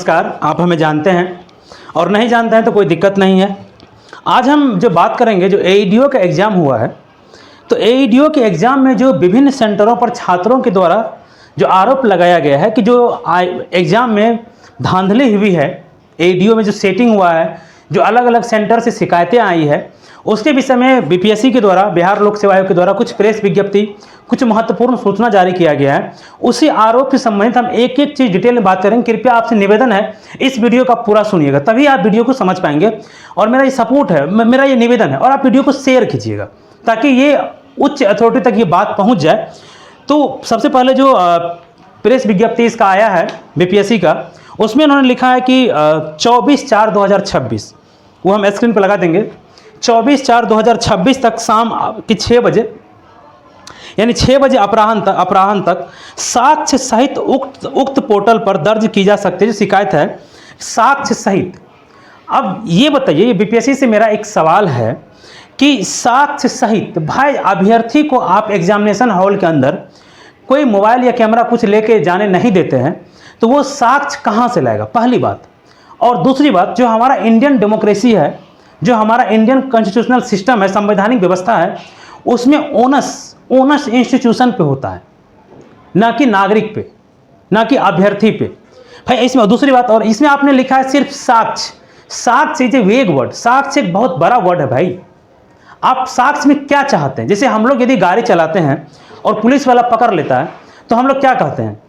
नमस्कार। आप हमें जानते हैं और नहीं जानते हैं तो कोई दिक्कत नहीं है। आज हम जो बात करेंगे, जो एईडीओ का एग्ज़ाम हुआ है, तो एईडीओ के एग्ज़ाम में जो विभिन्न सेंटरों पर छात्रों के द्वारा जो आरोप लगाया गया है कि जो एग्ज़ाम में धांधली हुई है, एईडीओ में जो सेटिंग हुआ है, जो अलग अलग सेंटर से शिकायतें आई है, उसके विषय में बीपीएससी के द्वारा, बिहार लोक सेवा आयोग के द्वारा कुछ प्रेस विज्ञप्ति, कुछ महत्वपूर्ण सूचना जारी किया गया है। उसी आरोप से संबंधित हम एक एक चीज़ डिटेल में बात करेंगे। कृपया आपसे निवेदन है, इस वीडियो का पूरा सुनिएगा, तभी आप वीडियो को समझ पाएंगे। और मेरा ये सपोर्ट है, मेरा ये निवेदन है, और आप वीडियो को शेयर कीजिएगा ताकि ये उच्च अथॉरिटी तक ये बात पहुँच जाए। तो सबसे पहले जो प्रेस विज्ञप्ति इसका आया है बीपीएससी का, उसमें उन्होंने लिखा है कि 24/4/2026, वो हम स्क्रीन पर लगा देंगे। 24/4/2026 तक शाम के 6 बजे, यानी 6 बजे अपराह्न तक साक्ष्य सहित उक्त पोर्टल पर दर्ज की जा सकती है जो शिकायत है, साक्ष्य सहित। अब ये बताइए, ये बीपीएससी से मेरा एक सवाल है कि साक्ष्य सहित, भाई अभ्यर्थी को आप एग्जामिनेशन हॉल के अंदर कोई मोबाइल या कैमरा कुछ लेके जाने नहीं देते हैं, तो वो साक्ष्य कहाँ से लाएगा, पहली बात। और दूसरी बात, जो हमारा इंडियन डेमोक्रेसी है, जो हमारा इंडियन कॉन्स्टिट्यूशनल सिस्टम है, संवैधानिक व्यवस्था है, उसमें ओनस इंस्टीट्यूशन पे होता है, ना कि नागरिक पे, ना कि अभ्यर्थी पे। भाई इसमें दूसरी बात, और इसमें आपने लिखा है सिर्फ साक्ष्य इज ए वेग वर्ड। साक्ष्य एक बहुत बड़ा वर्ड है भाई। आप साक्ष्य में क्या चाहते हैं? जैसे हम लोग यदि गाड़ी चलाते हैं और पुलिस वाला पकड़ लेता है, तो हम लोग क्या कहते हैं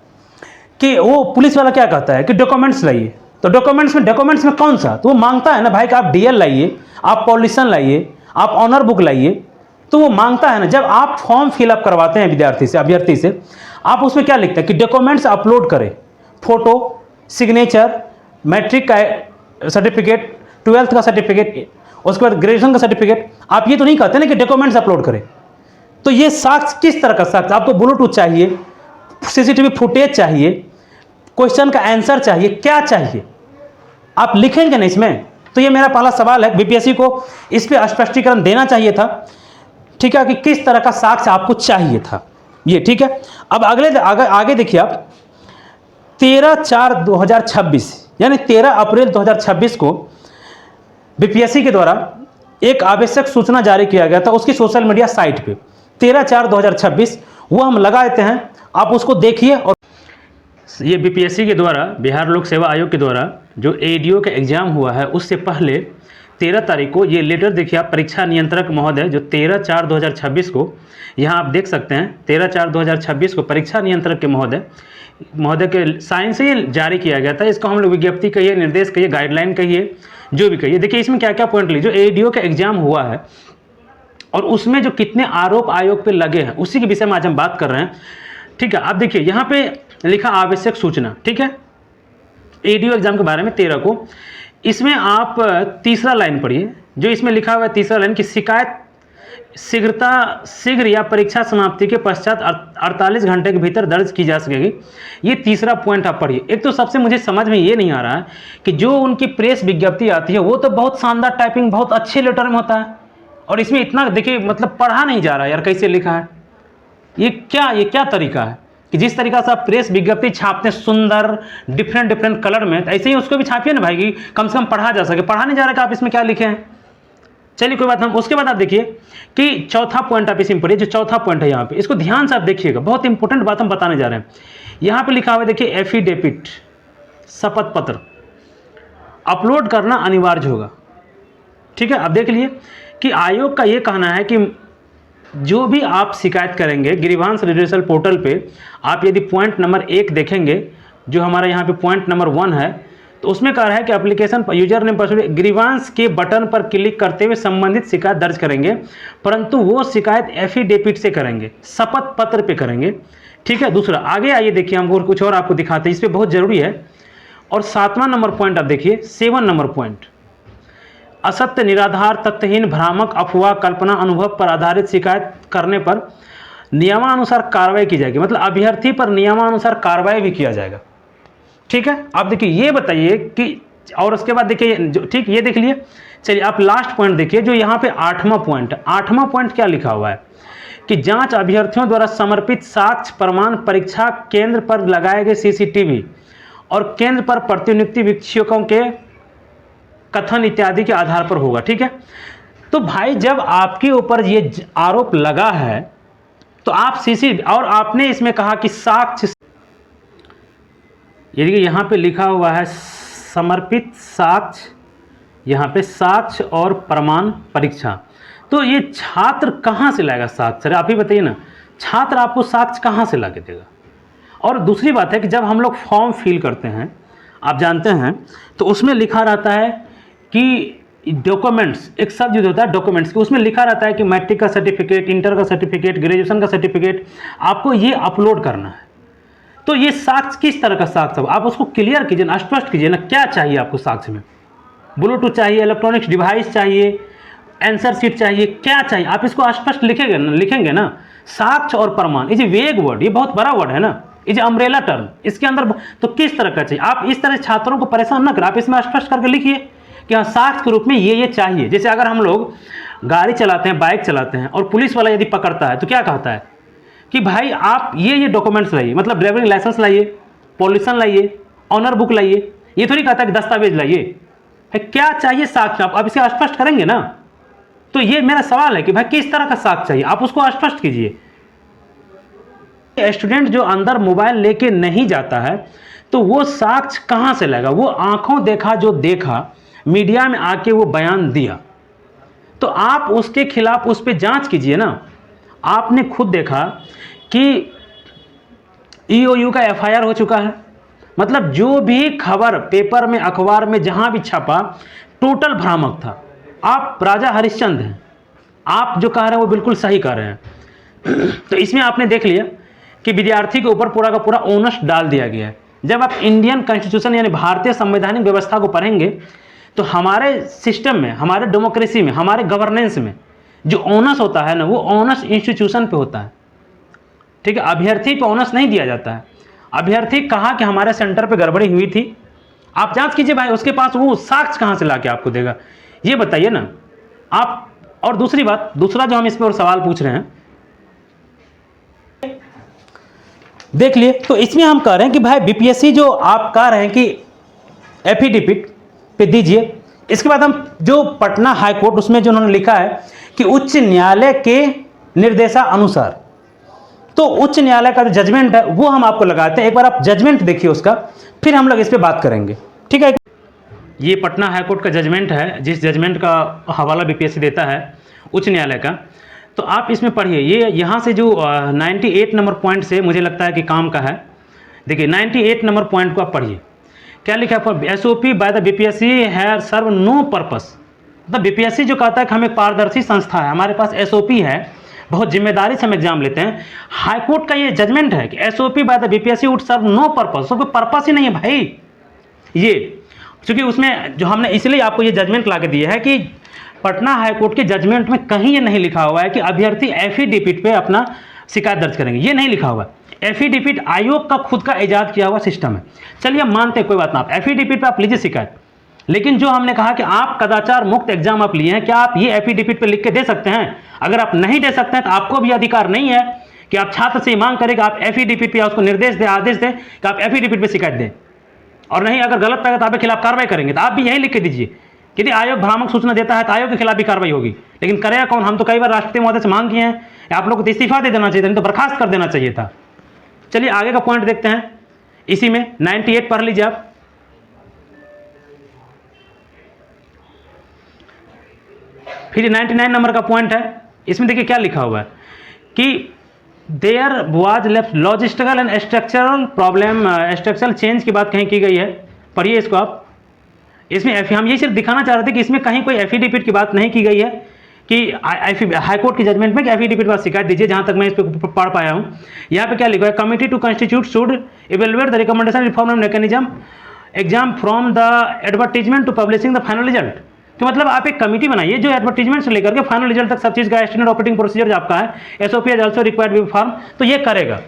कि वो पुलिस वाला क्या कहता है कि डॉक्यूमेंट्स लाइए। तो डॉक्यूमेंट्स में कौन सा? तो वो मांगता है ना भाई कि आप डीएल लाइए, आप पॉल्यूशन लाइए, आप ऑनर बुक लाइए, तो वो मांगता है ना। जब आप फॉर्म फिलअप करवाते हैं अभ्यर्थी से, आप उसमें क्या लिखते हैं कि डॉक्यूमेंट्स अपलोड करें, फोटो, सिग्नेचर, मैट्रिक का सर्टिफिकेट, 12th का सर्टिफिकेट, उसके बाद ग्रेजुएशन का सर्टिफिकेट। आप ये तो नहीं कहते ना कि डॉक्यूमेंट्स अपलोड करें। तो ये साक्ष्य किस तरह का साक्ष्य? आपको ब्लूटूथ चाहिए, सीसीटीवी फुटेज चाहिए, क्वेश्चन का आंसर चाहिए, क्या चाहिए? आप लिखेंगे ना इसमें। तो ये मेरा पहला सवाल है, बीपीएससी को इस पे स्पष्टीकरण देना चाहिए था, ठीक है, कि किस तरह का साक्ष्य आपको चाहिए था ये, ठीक है। अब आगे देखिए आप, 13/4/2026 यानी 13 अप्रैल 2026 को बीपीएससी के द्वारा एक आवश्यक सूचना जारी किया गया था उसकी सोशल मीडिया साइट पे। 13/4/2026 वो हम लगा देते हैं, आप उसको देखिए। और ये बीपीएससी के द्वारा, बिहार लोक सेवा आयोग के द्वारा जो एईडीओ का एग्जाम हुआ है, उससे पहले 13 तारीख को ये लेटर देखिए आप, परीक्षा नियंत्रक महोदय, जो 13/4/2026 को, यहाँ आप देख सकते हैं 13/4/2026 को परीक्षा नियंत्रक के महोदय के साइन से ये जारी किया गया था। इसको हम लोग विज्ञप्ति कहिए, निर्देश कहिए, गाइडलाइन कहिए, जो भी कहिए। देखिए इसमें क्या क्या पॉइंट लीजिए, जो एईडीओ का एग्जाम हुआ है और उसमें जो कितने आरोप आयोग पे लगे हैं, उसी के विषय में आज हम बात कर रहे हैं, ठीक है। आप देखिए यहाँ पे लिखा आवश्यक सूचना, ठीक है, एईडीओ एग्जाम के बारे में 13 को। इसमें आप तीसरा लाइन पढ़िए, जो इसमें लिखा हुआ है तीसरा लाइन, की शिकायत शीघ्र या परीक्षा समाप्ति के पश्चात 48 घंटे के भीतर दर्ज की जा सकेगी। ये तीसरा पॉइंट आप पढ़िए। एक तो सबसे मुझे समझ में ये नहीं आ रहा है कि जो उनकी प्रेस विज्ञप्ति आती है वो तो बहुत शानदार टाइपिंग, बहुत अच्छे लेटर में होता है, और इसमें इतना देखिए मतलब पढ़ा नहीं जा रहा यार, कैसे लिखा है ये क्या तरीका है कि जिस तरीका से आप प्रेस विज्ञप्ति छापते हैं सुंदर डिफरेंट कलर में, तो ऐसे ही उसको भी छापिए ना भाई, कि कम से कम पढ़ा जा सके। पढ़ा नहीं जा रहा कि आप इसमें क्या लिखे हैं, चलिए कोई बात नहीं। उसके बाद आप देखिए कि चौथा पॉइंट आप इसमें पढ़िए, जो चौथा पॉइंट है यहाँ पे, इसको ध्यान से आप देखिएगा, बहुत इंपॉर्टेंट बात हम बताने जा रहे हैं। यहाँ पे लिखा हुआ है देखिए, एफिडेविट, शपथ पत्र अपलोड करना अनिवार्य होगा, ठीक है। अब देख लिए कि आयोग का ये कहना है कि जो भी आप शिकायत करेंगे ग्रीवांस रिड्यूसल पोर्टल पे, आप यदि पॉइंट नंबर 1 देखेंगे, जो हमारा यहाँ पे पॉइंट नंबर 1 है, तो उसमें कह रहा है कि application user name password grievance के बटन पर क्लिक करते हुए संबंधित शिकायत दर्ज करेंगे, परंतु वो शिकायत एफिडेविट से करेंगे, शपथ पत्र पे करेंगे, ठीक है। दूसरा आगे आइए देखिए, हम कुछ और आपको दिखाते हैं, इस पर बहुत जरूरी है। और 7वां नंबर पॉइंट आप देखिए, 7 नंबर पॉइंट, असत्य, निराधार, तथ्यहीन, भ्रामक, अफवाह, कल्पना, अनुभव पर आधारित शिकायत करने पर नियमानुसार कार्रवाई की जाएगी। मतलब अभ्यर्थी पर नियमानुसार कार्रवाई भी किया जाएगा, ठीक है। आप देखिए ये बताइए कि, और उसके बाद देखिए ठीक, ये देख लिए। चलिए आप लास्ट पॉइंट देखिए, जो यहाँ पे 8वां पॉइंट, 8वां पॉइंट क्या लिखा हुआ है कि जांच अभ्यर्थियों द्वारा समर्पित साक्ष्य प्रमाण परीक्षा केंद्र पर लगाए गए सीसीटीवी और केंद्र पर प्रतिनियुक्ति वीक्षकों के कथन इत्यादि के आधार पर होगा। ठीक है, तो भाई जब आपके ऊपर ये आरोप लगा है तो आप सीसी और आपने इसमें कहा कि साक्ष्य, ये देखिए यहाँ पे लिखा हुआ है समर्पित साक्ष्य, यहाँ पे साक्ष्य और प्रमाण परीक्षा। तो ये छात्र कहाँ से लाएगा साक्ष्य? आप ही बताइए ना, छात्र आपको साक्ष्य कहाँ से ला के देगा? और दूसरी बात है कि जब हम लोग फॉर्म फिल करते हैं, आप जानते हैं, तो उसमें लिखा रहता है कि डॉक्यूमेंट्स, एक शब्द जो होता है डॉक्यूमेंट्स, कि उसमें लिखा रहता है कि मैट्रिक का सर्टिफिकेट, इंटर का सर्टिफिकेट, ग्रेजुएशन का सर्टिफिकेट आपको ये अपलोड करना है। तो ये साक्ष्य किस तरह का साक्ष्य? आप उसको क्लियर कीजिए ना, स्पष्ट कीजिए ना, क्या चाहिए आपको साक्ष्य में? ब्लूटूथ चाहिए, इलेक्ट्रॉनिक्स डिवाइस चाहिए, आंसर शीट चाहिए, क्या चाहिए? आप इसको स्पष्ट लिखेंगे ना। साक्ष्य और प्रमाण, ये वेग वर्ड, ये बहुत बड़ा वर्ड है ना, ये अम्ब्रेला टर्म, इसके अंदर तो किस तरह का चाहिए? आप इस तरह छात्रों को परेशान न करें, आप इसमें स्पष्ट करके लिखिए कि हाँ साक्ष्य के रूप में ये चाहिए। जैसे अगर हम लोग गाड़ी चलाते हैं, बाइक चलाते हैं, और पुलिस वाला यदि पकड़ता है तो क्या कहता है कि भाई आप ये डॉक्यूमेंट्स लाइए, मतलब ड्राइविंग लाइसेंस लाइए, पॉल्यूशन लाइए, ऑनर बुक लाइए। ये थोड़ी कहता है कि दस्तावेज लाइए। क्या चाहिए साक्ष्य? आप इसे स्पष्ट करेंगे ना। तो ये मेरा सवाल है कि भाई किस तरह का साक्ष्य चाहिए, आप उसको स्पष्ट कीजिए। स्टूडेंट जो अंदर मोबाइल लेके नहीं जाता है तो वो साक्ष्य कहां से लाएगा? वो आंखों देखा जो देखा, मीडिया में आके वो बयान दिया, तो आप उसके खिलाफ उस पर जांच कीजिए ना। आपने खुद देखा कि ईओयू का एफआईआर हो चुका है, मतलब जो भी खबर पेपर में, अखबार में, जहां भी छपा, टोटल भ्रामक था। आप राजा हरिश्चंद्र हैं, आप जो कह रहे हैं वो बिल्कुल सही कह रहे हैं। तो इसमें आपने देख लिया कि विद्यार्थी के ऊपर पूरा का पूरा ओनस डाल दिया गया है। जब आप इंडियन कॉन्स्टिट्यूशन यानी भारतीय संवैधानिक व्यवस्था को पढ़ेंगे तो हमारे सिस्टम में, हमारे डेमोक्रेसी में, हमारे गवर्नेंस में जो ओनस होता है ना, वो ओनस इंस्टीट्यूशन पे होता है। ठीक है, अभ्यर्थी पे ओनस नहीं दिया जाता है। अभ्यर्थी कहा कि हमारे सेंटर पे गड़बड़ी हुई थी, आप जांच कीजिए भाई, उसके पास वो साक्ष्य कहां से लाके आपको देगा, ये बताइए ना आप। और दूसरी बात, दूसरा जो हम इस पर सवाल पूछ रहे हैं, देख लिए, तो इसमें हम कह रहे हैं कि भाई बीपीएससी जो आप कह रहे हैं कि एफिडेविट पे दीजिए। इसके बाद हम जो पटना हाई कोर्ट, उसमें जो उन्होंने लिखा है कि उच्च न्यायालय के निर्देशानुसार, तो उच्च न्यायालय का जो जजमेंट है वो हम आपको लगाते हैं। एक बार आप जजमेंट देखिए उसका, फिर हम लोग इस पर बात करेंगे। ठीक है, ये पटना हाई कोर्ट का जजमेंट है, जिस जजमेंट का हवाला बीपीएससी देता है उच्च न्यायालय का। तो आप इसमें पढ़िए, ये यहाँ से जो 98 नंबर पॉइंट से मुझे लगता है कि काम का है। देखिए 98 नंबर पॉइंट को आप पढ़िए, क्या लिखा है? एसओपी बाय द बीपीएससी है सर्व नो पर्पस। मतलब बीपीएससी जो कहता है कि हम एक पारदर्शी संस्था है, हमारे पास एसओपी है, बहुत जिम्मेदारी से हम एग्जाम लेते हैं। हाईकोर्ट का ये जजमेंट है कि SOP by the BPSC would serve no purpose. तो कोई पर्पस ही नहीं है भाई ये, क्योंकि उसमें जो हमने इसलिए आपको ये जजमेंट ला के दिया है कि पटना हाईकोर्ट के जजमेंट में कहीं ये नहीं लिखा हुआ है कि अभ्यर्थी एफिडेविट पे अपना शिकायत दर्ज करेंगे, ये नहीं लिखा हुआ। एफिडेविट आयोग का खुद का इजाद किया हुआ सिस्टम है। चलिए हम मानते हैं, कोई बात ना, आप एफिडेविट पे आप लीजिए शिकायत, लेकिन जो हमने कहा कि आप कदाचार मुक्त एग्जाम आप लिए हैं, क्या आप ये एफिडेविट पे लिख के दे सकते हैं? अगर आप नहीं दे सकते हैं तो आपको भी अधिकार नहीं है कि आप छात्र से मांग करें कि आप एफिडेविट पे, उसको निर्देश दें, आदेश दें कि आप एफिडेविट पे शिकायत दें, और नहीं अगर गलत पाएगा तो आपके खिलाफ कार्रवाई करेंगे। तो आप भी यही लिख के दीजिए कि यदि आयोग भ्रामक सूचना देता है तो आयोग के खिलाफ भी कार्रवाई होगी। लेकिन करेगा कौन? हम तो कई बार राष्ट्रपति महोदय से मांग किए हैं, आप लोग को तो इस्तीफा दे देना चाहिए था, नहीं तो बर्खास्त कर देना चाहिए था। चलिए आगे का पॉइंट देखते हैं, इसी में 98 पढ़ लीजिए आप। फिर 99 नंबर का पॉइंट है, इसमें देखिए क्या लिखा हुआ है कि there was left logistical and structural problem, structural change की बात कहीं की गई है, पढ़िए इसको आप। इसमें हम ये सिर्फ दिखाना चाह रहे थे कि इसमें कहीं कोई एफिडेविट की बात नहीं की गई है कि हाईकोर्ट की जजमेंट में कि एफिडेविट पर शिकायत दीजिए, जहां तक मैं इस पर पढ़ पाया हूं। यहाँ पे क्या लिखा है? Committee to constitute should evaluate the recommendation reform mechanism exam from the advertisement to publishing the final result. तो मतलब आप एक कमेटी बनाइए जो एडवर्टीजमेंट से लेकर के फाइनल रिजल्ट तक सब चीज़ का स्टैंडर्ड ऑपरेटिंग प्रोसीजर जो आपका है, SOP is also required be form, तो ये करेगा।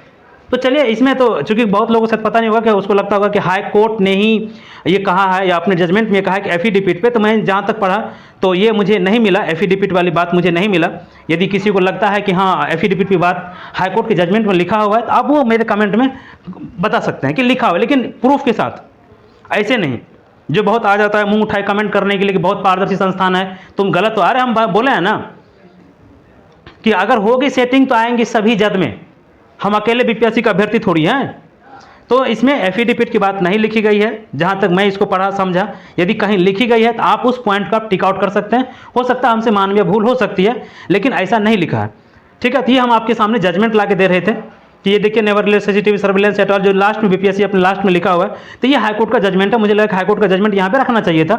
तो चलिए इसमें तो चूंकि बहुत लोगों से पता नहीं होगा कि उसको लगता होगा कि हाई कोर्ट ने ही ये कहा है या अपने जजमेंट में कहा है कि एफिडेविट पे, तो मैं जहाँ तक पढ़ा तो ये मुझे नहीं मिला, एफिडेविट वाली बात मुझे नहीं मिला। यदि किसी को लगता है कि हाँ एफिडेविट की बात हाई कोर्ट के जजमेंट में लिखा हुआ है तो आप वो मेरे कमेंट में बता सकते हैं कि लिखा हुआ है, लेकिन प्रूफ के साथ। ऐसे नहीं जो बहुत आ जाता है मुंह उठाए कमेंट करने के लिए कि बहुत पारदर्शी संस्थान है, तुम गलत हो। अरे हम बोले हैं ना कि अगर होगी सेटिंग तो आएंगे सभी जद में, हम अकेले बीपीएससी का अभ्यर्थी थोड़ी हैं। तो इसमें एफिडेविट की बात नहीं लिखी गई है, जहाँ तक मैं इसको पढ़ा समझा। यदि कहीं लिखी गई है तो आप उस पॉइंट को आप टिक आउट कर सकते हैं। हो सकता है हमसे मानवीय भूल हो सकती है, लेकिन ऐसा नहीं लिखा है। ठीक है, तो ये हम आपके सामने जजमेंट ला के दे रहे थे कि ये देखिए नेवरलेस सीसीटीवी सर्विलेंस एट ऑल, जो लास्ट में बीपीएससी अपने लास्ट में लिखा हुआ है, तो ये हाईकोर्ट का जजमेंट है। मुझे लगा हाईकोर्ट का जजमेंट यहाँ पे रखना चाहिए था।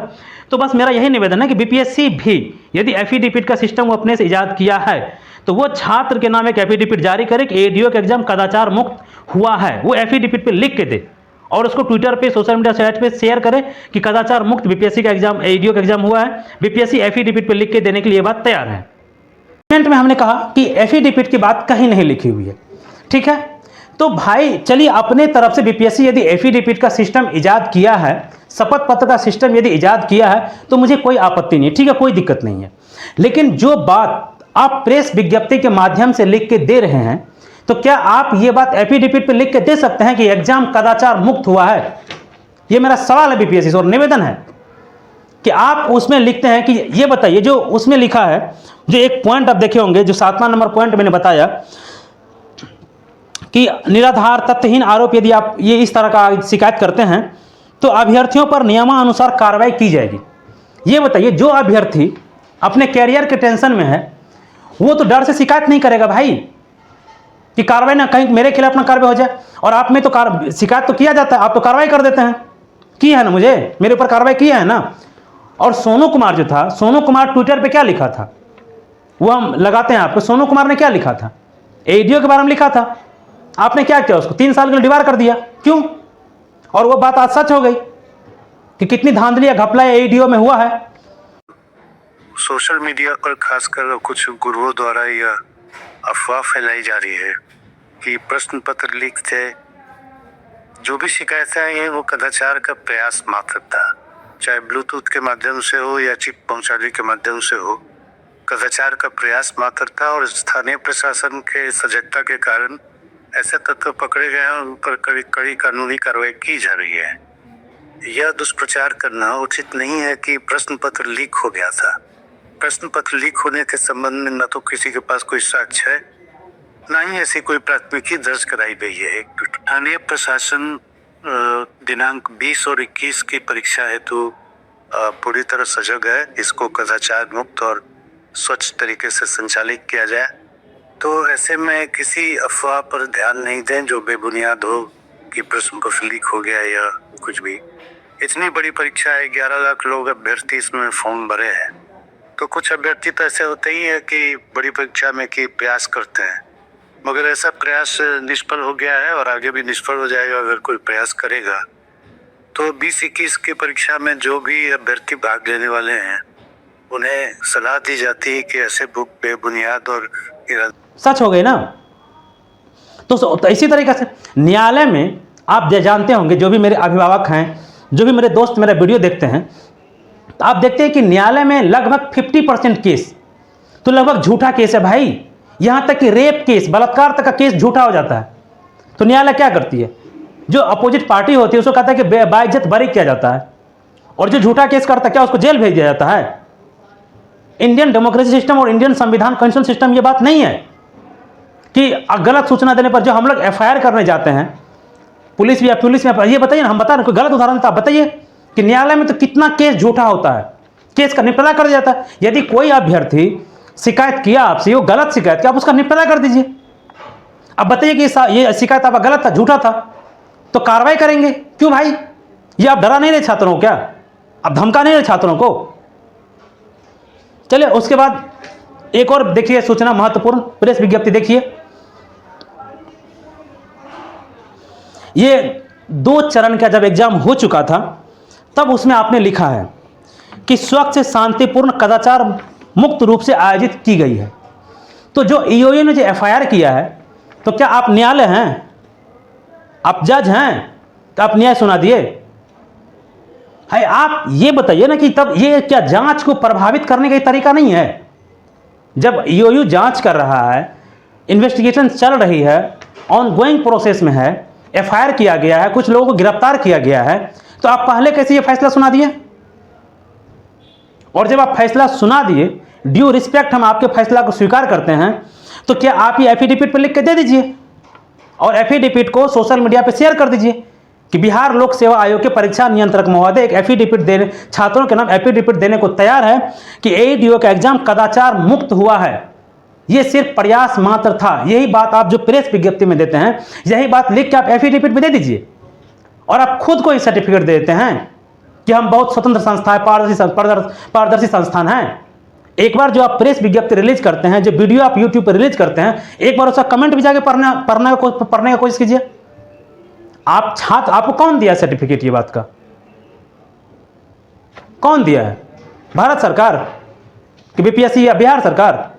तो बस मेरा यही निवेदन है कि बीपीएससी भी यदि एफिडेविट का सिस्टम वो अपने से ईजाद किया है तो वो छात्र के नाम एक एफिडेविट जारी करे कि एडीओ का एग्जाम कदाचार मुक्त हुआ है। वो एफिडेविट पे लिख के दे और उसको ट्विटर पे, सोशल मीडिया साइट पे शेयर करे कि कदाचार मुक्त बीपीएससी का एग्जाम, एडीओ का एग्जाम हुआ है। बीपीएससी एफिडेविट पे लिख के देने के लिए बात तैयार है। कमेंट में हमने कहा कि एफिडेविट की बात कहीं नहीं लिखी हुई है। ठीक है, तो भाई चलिए अपने तरफ से बीपीएससी यदि एफिडेविट का सिस्टम इजाद किया है, शपथ पत्र का सिस्टम यदि इजाद किया है तो मुझे कोई आपत्ति नहीं है। ठीक है, कोई दिक्कत नहीं है। लेकिन जो बात आप प्रेस विज्ञप्ति के माध्यम से लिख के दे रहे हैं, तो क्या आप ये बात एफिडेविट पे लिख के दे सकते हैं कि एग्जाम कदाचार मुक्त हुआ है? ये मेरा सवाल है बीपीएससी से और निवेदन है कि आप उसमें लिखते हैं कि ये बताइए, जो उसमें लिखा है, जो एक पॉइंट आप देखे होंगे, जो 7वां नंबर पॉइंट मैंने बताया कि निराधार तथ्यहीन आरोप यदि आप ये इस तरह का शिकायत करते हैं तो अभ्यर्थियों पर नियमानुसार कार्रवाई की जाएगी। ये बताइए, जो अभ्यर्थी अपने कैरियर के टेंशन में है वो तो डर से शिकायत नहीं करेगा भाई कि कार्रवाई ना कहीं मेरे खिलाफ ना कार्रवाई हो जाए। और आप में तो शिकायत तो किया जाता है, आप तो कार्रवाई कर देते हैं, की है ना, मुझे मेरे ऊपर कार्रवाई की है ना। और सोनू कुमार जो था, सोनू कुमार ट्विटर पे क्या लिखा था वो हम लगाते हैं आपको। सोनू कुमार ने क्या लिखा था? एडीओ के बारे में लिखा था। आपने क्या किया? उसको 3 साल के लिए डिबार कर दिया। क्यों? और वो बात आज सच हो गई कि कितनी धांधली या घपला एडीओ में हुआ है। सोशल मीडिया पर खासकर कुछ गुरुओं द्वारा यह अफवाह फैलाई जा रही है कि प्रश्न पत्र लीक थे। जो भी शिकायतें आई हैं वो कदाचार का प्रयास मात्र था, चाहे ब्लूटूथ के माध्यम से हो या चिप पहुंचाने के माध्यम से हो। कदाचार का प्रयास मात्र था और स्थानीय प्रशासन के सजगता के कारण ऐसे तत्व पकड़े गए हैं, उन पर कड़ी कानूनी कार्रवाई की जा रही है। यह दुष्प्रचार करना उचित नहीं है कि प्रश्न पत्र लीक हो गया था। प्रश्न पत्र लीक होने के संबंध में न तो किसी के पास कोई साक्ष्य है, न ही ऐसी कोई प्राथमिकी दर्ज कराई गई है। स्थानीय प्रशासन दिनांक 20 और 21 की परीक्षा हेतु पूरी तरह सजग है। इसको कदाचार मुक्त और स्वच्छ तरीके से संचालित किया जाए। तो ऐसे में किसी अफवाह पर ध्यान नहीं दें जो बेबुनियाद हो कि प्रश्न पत्र लीक हो गया या कुछ भी। इतनी बड़ी परीक्षा है, 11 लाख लोग अभ्यर्थी इसमें फॉर्म भरे हैं। तो कुछ अभ्यर्थी तो ऐसे होते ही है कि बड़ी परीक्षा में की प्रयास करते हैं, मगर ऐसा प्रयास निष्फल हो गया है और आगे भी निष्फल हो जाएगा अगर कोई प्रयास करेगा। तो 20-21 की परीक्षा में जो भी अभ्यर्थी भाग लेने वाले हैं उन्हें सलाह दी जाती है कि ऐसे बेबुनियाद और सच हो गई ना। तो इसी तरीके से न्यायालय में आप जानते होंगे, जो भी मेरे अभिभावक हैं, जो भी मेरे दोस्त मेरा वीडियो देखते हैं, तो आप देखते हैं कि न्यायालय में लगभग 50% केस तो लगभग झूठा केस है भाई। यहाँ तक कि रेप केस, बलात्कार तक का केस झूठा हो जाता है। तो न्यायालय क्या करती है? जो अपोजिट पार्टी होती है उसको कहता है कि बाइज्जत बरी किया जाता है, और जो झूठा केस करता है क्या उसको जेल भेज दिया जाता है। इंडियन डेमोक्रेसी सिस्टम और इंडियन संविधान कॉन्स्टिट्यूशन सिस्टम ये बात नहीं है कि गलत सूचना देने पर जो हम लोग एफआईआर करने जाते हैं, पुलिस में ये बताइए ना, हम बता रहे कोई गलत उदाहरण था बताइए कि न्यायालय में तो कितना केस झूठा होता है, केस का निपटारा कर दिया जाता है। यदि कोई अभ्यर्थी शिकायत किया आपसे, वो गलत शिकायत किया, आप उसका निपटारा कर दीजिए। अब बताइए कि ये शिकायत आपका गलत था, झूठा था, तो कार्रवाई करेंगे। क्यों भाई? ये आप डरा नहीं रहे छात्रों को क्या? आप धमका नहीं रहे छात्रों को? चलिए उसके बाद एक और देखिए सूचना महत्वपूर्ण प्रेस विज्ञप्ति देखिए। ये 2 चरण का जब एग्जाम हो चुका था तब उसमें आपने लिखा है कि स्वच्छ शांतिपूर्ण कदाचार मुक्त रूप से आयोजित की गई है। तो जो ईओयू ने जो एफआईआर किया है, तो क्या आप न्यायालय हैं? आप जज हैं? तो आप न्याय सुना दिए? है आप ये बताइए ना कि तब ये क्या जांच को प्रभावित करने का तरीका नहीं है? जब ईओयू जांच कर रहा है, इन्वेस्टिगेशन चल रही है, ऑनगोइंग प्रोसेस में है, एफआईआर किया गया है, कुछ लोगों को गिरफ्तार किया गया है, तो आप पहले कैसे ये फैसला सुना दिए? और जब आप फैसला सुना दिए, ड्यू रिस्पेक्ट हम आपके फैसला को स्वीकार करते हैं, तो क्या आप ये एफिडेविट पर लिख के दे दीजिए और एफिडेविट को सोशल मीडिया पे शेयर कर दीजिए कि बिहार लोक सेवा आयोग के परीक्षा नियंत्रक महोदय एक एफिडेविट देने, छात्रों के नाम एफिडेविट देने को तैयार है कि एईडीओ का एग्जाम कदाचार मुक्त हुआ है, ये सिर्फ प्रयास मात्र था। यही बात आप जो प्रेस विज्ञप्ति में देते हैं, यही बात लिख के आप एफिडेविट में दे दीजिए और आप खुद को ही सर्टिफिकेट दे देते हैं कि हम बहुत स्वतंत्र संस्था है, पारदर्शी संस्थान है। एक बार जो आप प्रेस विज्ञप्ति रिलीज करते हैं, जो वीडियो आप यूट्यूब पर रिलीज करते हैं, एक बार उसका कमेंट भी जाके पढ़ने का कोशिश कीजिए। आप छात्र, आपको कौन दिया सर्टिफिकेट? ये बात का कौन दिया है? भारत सरकार कि बीपीएससी या बिहार सरकार?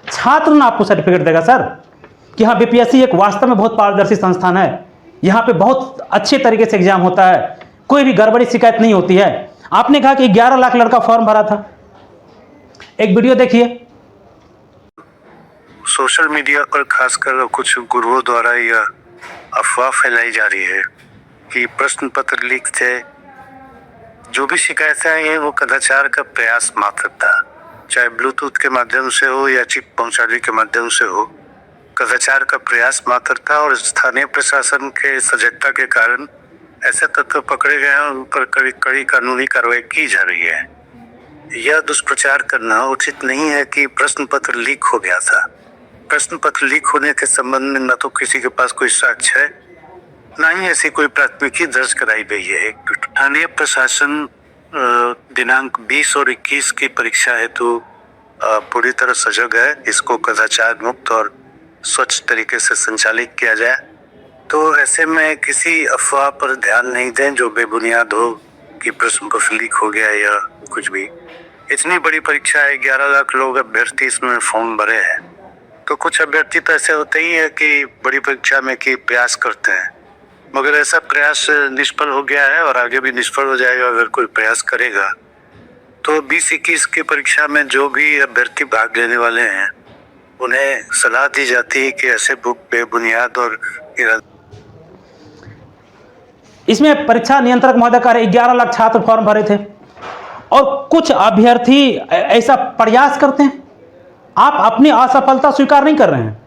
छात्र ना आपको सर्टिफिकेट देगा सर कि हाँ बीपीएससी एक वास्तव में बहुत पारदर्शी संस्थान है, यहाँ पे बहुत अच्छे तरीके से एग्जाम होता है, कोई भी गड़बड़ी शिकायत नहीं होती है। आपने कहा कि 11 लाख लड़का फॉर्म भरा था। एक वीडियो देखिए। सोशल मीडिया पर खासकर कुछ गुरुओं द्वारा यह अफवाह फैलाई जा रही है कि प्रश्न पत्र लीक थे, जो भी शिकायतें आई हैं वो कदाचार का प्रयास मात्र था, चाहे ब्लूटूथ के माध्यम से हो या चिप पहुंचाने के माध्यम से हो, कदाचार का प्रयास मात्र था। और स्थानीय प्रशासन के सजगता के कारण ऐसे तत्व पकड़े गए हैं, उन पर कड़ी कानूनी कार्रवाई की जा रही है। यह दुष्प्रचार करना उचित नहीं है कि प्रश्न पत्र लीक हो गया था। प्रश्न पत्र लीक होने के संबंध में न तो किसी के पास कोई साक्ष्य है, न ही ऐसी कोई प्राथमिकी दर्ज कराई गई है। स्थानीय प्रशासन दिनांक 20 और 21 की परीक्षा हेतु पूरी तरह सजग है। इसको कदाचार मुक्त और स्वच्छ तरीके से संचालित किया जाए। तो ऐसे में किसी अफवाह पर ध्यान नहीं दें जो बेबुनियाद हो कि प्रश्न पत्र लीक हो गया या कुछ भी। इतनी बड़ी परीक्षा है, 11 लाख लोग अभ्यर्थी इसमें फॉर्म भरे हैं, तो कुछ अभ्यर्थी तो ऐसे होते ही है कि बड़ी परीक्षा में कि प्रयास करते हैं, मगर ऐसा प्रयास निष्फल हो गया है और आगे भी निष्फल हो जाएगा अगर कोई प्रयास करेगा। तो 20-21 की परीक्षा में जो भी अभ्यर्थी भाग लेने वाले हैं, उन्हें सलाह दी जाती है कि ऐसे बेबुनियाद और इसमें परीक्षा नियंत्रक महोदय कह रहे 11 लाख छात्र फॉर्म भरे थे और कुछ अभ्यर्थी ऐसा प्रयास करते हैं। आप अपनी असफलता स्वीकार नहीं कर रहे हैं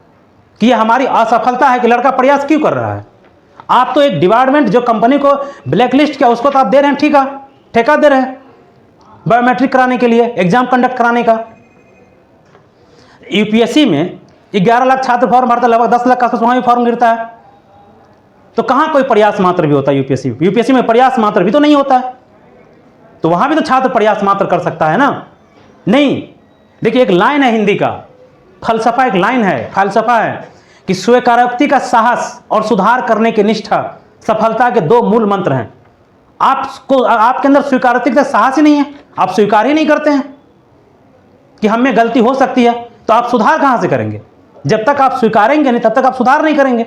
कि ये हमारी असफलता है कि लड़का प्रयास क्यों कर रहा है। आप तो एक डिपार्टमेंट जो कंपनी को ब्लैकलिस्ट किया उसको तो आप दे रहे हैं ठेका दे रहे हैं बायोमेट्रिक कराने के लिए, एग्जाम कंडक्ट कराने का। यूपीएससी में 11 लाख छात्र फॉर्म भरता है, लगभग 10 लाख का वहाँ भी फॉर्म गिरता है। तो कहाँ कोई प्रयास मात्र भी होता है? यूपीएससी में प्रयास मात्र भी तो नहीं होता है, तो वहाँ भी तो छात्र प्रयास मात्र कर सकता है ना। नहीं, देखिए एक लाइन है हिंदी का, फलसफा एक लाइन है, फलसफा है कि स्वीकारोक्ति का साहस और सुधार करने की निष्ठा सफलता के 2 मूल मंत्र हैं। आपके अंदर स्वीकारोक्ति का साहस ही नहीं है, आप स्वीकार ही नहीं करते हैं कि हम में गलती हो सकती है, तो आप सुधार कहाँ से करेंगे? जब तक आप स्वीकारेंगे नहीं तब तक आप सुधार नहीं करेंगे।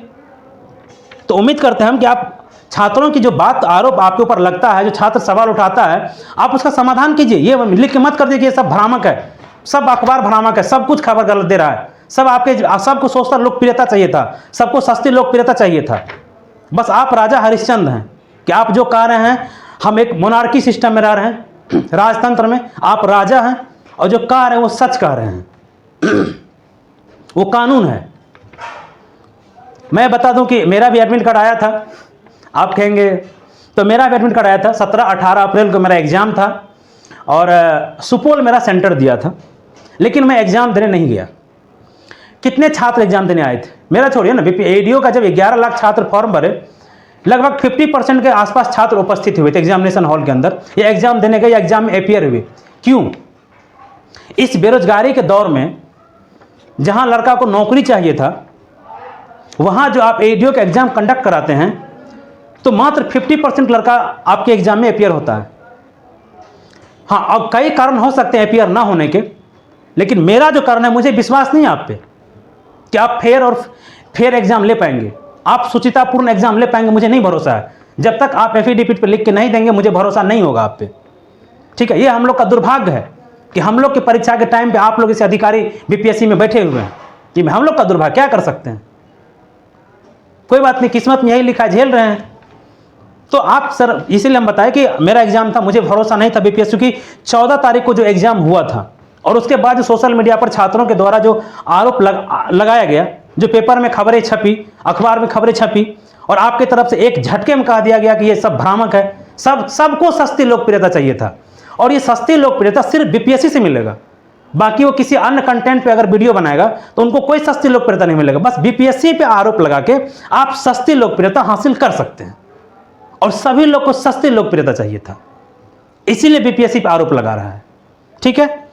तो उम्मीद करते हैं हम कि आप छात्रों की जो बात आरोप आपके ऊपर लगता है, जो छात्र सवाल उठाता है, आप उसका समाधान कीजिए। ये लिख के मत कर दीजिए सब भ्रामक है, सब अखबार भ्रामक है, सब कुछ खबर गलत दे रहा है, सबको सोचता लोकप्रियता चाहिए था, सबको सस्ती लोकप्रियता चाहिए था। बस आप राजा हरिश्चंद्र हैं कि आप जो कह रहे हैं, हम एक मोनार्की सिस्टम में रह रहे हैं, राजतंत्र में आप राजा हैं और जो कह रहे हैं वो सच कह रहे हैं, वो कानून है। मैं बता दूं कि मेरा भी एडमिट कार्ड आया था। आप कहेंगे तो मेरा भी एडमिट कार्ड आया था, 17-18 अप्रैल को मेरा एग्ज़ाम था और सुपौल मेरा सेंटर दिया था, लेकिन मैं एग्ज़ाम देने नहीं गया। कितने छात्र एग्ज़ाम देने आए थे? मेरा छोड़िए ना, एडीओ का जब 11 लाख छात्र फॉर्म भरे, लगभग 50% के आसपास छात्र उपस्थित हुए थे एग्जामिनेशन हॉल के अंदर, या एग्ज़ाम देने गए या एग्ज़ाम में अपियर हुए। क्यों? इस बेरोजगारी के दौर में जहां लड़का को नौकरी चाहिए था, वहां जो आप एडीओ का एग्ज़ाम कंडक्ट कराते हैं तो मात्र 50% लड़का आपके एग्ज़ाम में अपियर होता है। हाँ, अब कई कारण हो सकते हैं अपियर ना होने के, लेकिन मेरा जो कारण है, मुझे विश्वास नहीं है आप पे कि आप फेयर एग्ज़ाम ले पाएंगे, आप सुचितापूर्ण एग्ज़ाम ले पाएंगे, मुझे नहीं भरोसा है। जब तक आप एफिडेविट पे लिख के नहीं देंगे, मुझे भरोसा नहीं होगा आप पे। ठीक है, ये हम लोग का दुर्भाग्य है कि हम लोग की परीक्षा के टाइम पे आप लोग इसे अधिकारी बीपीएससी में बैठे हुए हैं। कि हम लोग का दुर्भाग्य, क्या कर सकते हैं? कोई बात नहीं, किस्मत में यही लिखा, झेल रहे हैं। तो आप सर इसीलिए हम बताएं कि मेरा एग्जाम था, मुझे भरोसा नहीं था बीपीएससी की। 14 तारीख को जो एग्जाम हुआ था और उसके बाद जो सोशल मीडिया पर छात्रों के द्वारा जो आरोप लगाया गया, जो पेपर में खबरें छपी, अखबार में खबरें छपी और आपकी तरफ से एक झटके में कह दिया गया कि ये सब भ्रामक है, सबको सस्ती लोकप्रियता चाहिए था और ये सस्ती लोकप्रियता सिर्फ बीपीएससी से मिलेगा। बाकी वो किसी अन्य कंटेंट पे अगर वीडियो बनाएगा तो उनको कोई सस्ती लोकप्रियता नहीं मिलेगा। बस बीपीएससी पे आरोप लगा के आप सस्ती लोकप्रियता हासिल कर सकते हैं और सभी लोग को सस्ती लोकप्रियता चाहिए था, इसीलिए बीपीएससी पे आरोप लगा रहा है। ठीक है,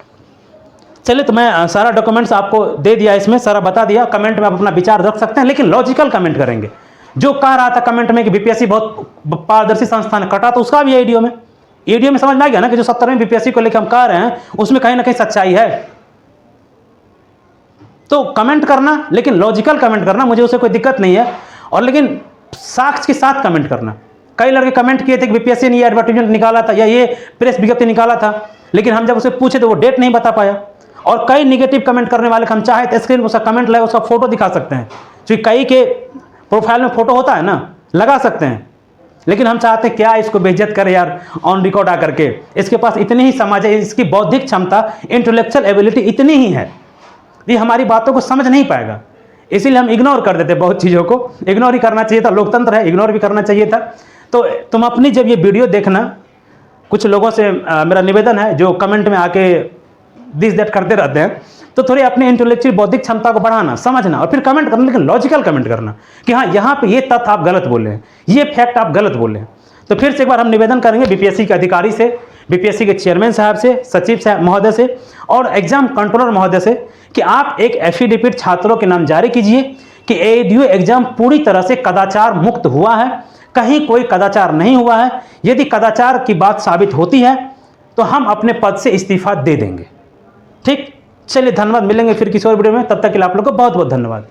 चलिए तो मैं सारा डॉक्यूमेंट्स आपको दे दिया, इसमें सारा बता दिया। कमेंट में आप अपना विचार रख सकते हैं, लेकिन लॉजिकल कमेंट करेंगे। जो कह रहा था कमेंट में कि बीपीएससी बहुत पारदर्शी संस्थान है, कटा तो उसका भी वीडियो में समझ में आ गया ना कि जो 70वें बीपीएससी को लेकर हम कह रहे हैं उसमें कहीं ना कहीं सच्चाई है। तो कमेंट करना, लेकिन लॉजिकल कमेंट करना, मुझे उससे कोई दिक्कत नहीं है, और लेकिन साक्ष्य के साथ कमेंट करना। कई लड़के कमेंट किए थे कि बीपीएससी ने ये एडवर्टाइजमेंट निकाला था या ये प्रेस विज्ञप्ति निकाला था, लेकिन हम जब उसे पूछे तो वो डेट नहीं बता पाया। और कई निगेटिव कमेंट करने वाले हम चाहे तो स्क्रीन पर उसका कमेंट लगा, उसका फोटो दिखा सकते हैं, क्योंकि कई के प्रोफाइल में फोटो होता है ना, लगा सकते हैं। लेकिन हम चाहते हैं क्या इसको बेइज्जत करे यार ऑन रिकॉर्ड आकर के। इसके पास इतनी ही समझ है, इसकी बौद्धिक क्षमता, इंटेलेक्चुअल एबिलिटी इतनी ही है, ये हमारी बातों को समझ नहीं पाएगा, इसीलिए हम इग्नोर कर देते। बहुत चीज़ों को इग्नोर ही करना चाहिए था, लोकतंत्र है, इग्नोर भी करना चाहिए था। तो तुम अपनी जब ये वीडियो देखना, कुछ लोगों से मेरा निवेदन है जो कमेंट में आके दिस दैट करते रहते हैं, तो थोड़ी अपने इंटेलेक्चुअल बौद्धिक क्षमता को बढ़ाना, समझना और फिर कमेंट करना, लेकिन लॉजिकल कमेंट करना कि हाँ यहाँ पे ये तथ्य आप गलत बोले हैं, ये फैक्ट आप गलत बोले हैं। तो फिर से एक बार हम निवेदन करेंगे बीपीएससी के अधिकारी से, बीपीएससी के चेयरमैन साहब से, सचिव साहब महोदय से और एग्जाम कंट्रोलर महोदय से कि आप एक एफिडेविट छात्रों के नाम जारी कीजिए कि एडीओ एग्जाम पूरी तरह से कदाचार मुक्त हुआ है, कहीं कोई कदाचार नहीं हुआ है। यदि कदाचार की बात साबित होती है तो हम अपने पद से इस्तीफा दे देंगे। ठीक, चलिए धन्यवाद, मिलेंगे फिर किसी और वीडियो में, तब तक के लिए आप लोग को बहुत बहुत धन्यवाद।